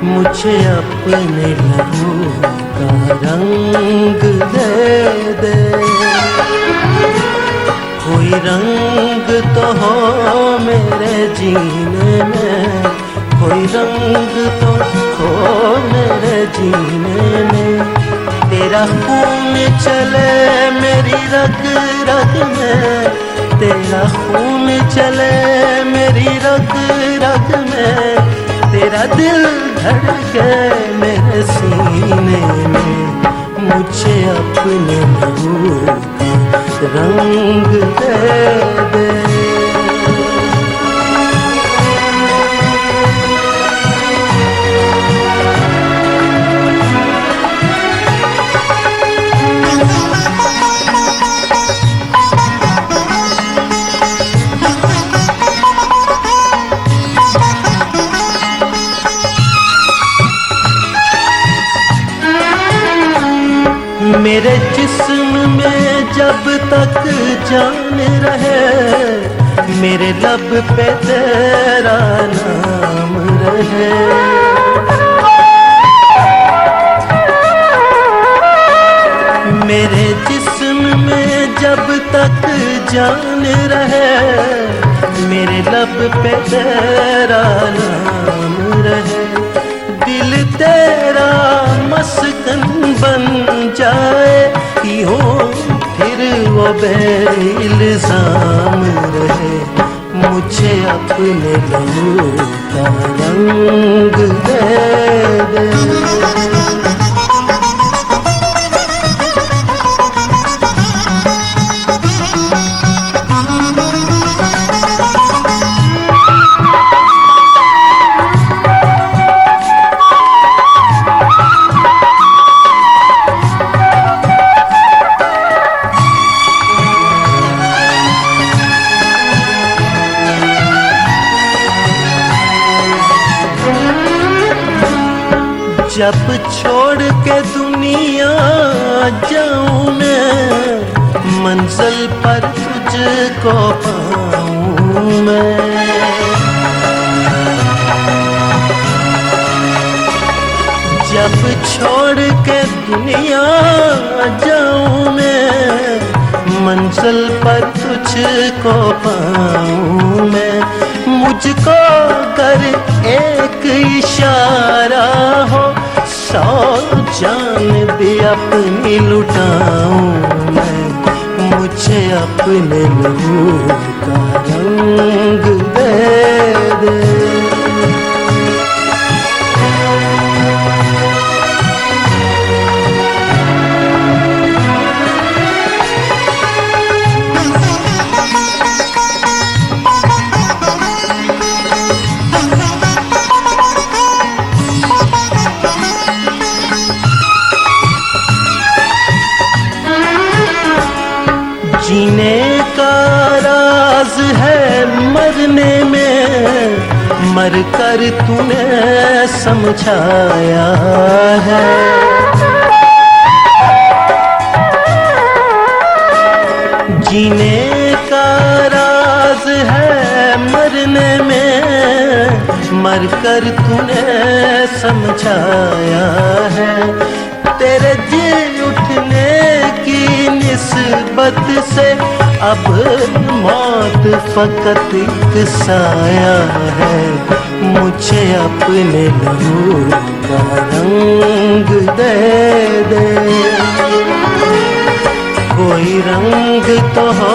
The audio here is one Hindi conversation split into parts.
मुझे अपने लहू का रंग दे दे, कोई रंग तो हो मेरे जीने में, कोई रंग तो हो मेरे जीने में। तेरा खून चले मेरी रग रग में, तेरा खून चले मेरी रग रग में, तेरा दिल धड़के मेरे सीने में। मुझे अपने लहू का रंग दे दे। मेरे जिस्म में जब तक जान रहे, मेरे लब पे तेरा नाम रहे। मेरे जिस्म में जब तक जान रहे, मेरे लब पे तेरा नाम रहे। दिल तेरा मस्कन बन जाए, यूं फिर वो बेइल्जाम रहे। मुझे अपने लहू का रंग दे दे। जब छोड़ के दुनिया जाऊं मैं, मंजिल पर तुझको पाऊं मैं। जब छोड़ के दुनिया जाऊं मैं, मंजिल पर तुझको पाऊं मैं। मुझको कर एक इशारा हो, 100 जान भी अपनी लुटाऊं मैं। मुझे अपने लहू का रंग दे दे। जीने का राज है मरने में, मर कर तूने समझाया है। जीने का राज है मरने में, मर कर तूने समझाया है। तेरे जी उठने की निस्बत से अब मौत फकत एक साया है। मुझे अपने लहू का रंग दे दे। कोई रंग तो हो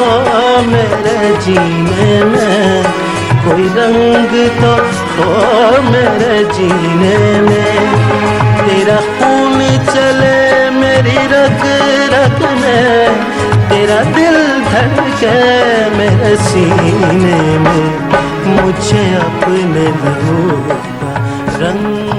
मेरे जीने में, कोई रंग तो हो मेरे जीने में। तेरा खून चले मेरी रग रग में, तेरा दिल धड़के मेरे सीने में। मुझे अपने लहू का रंग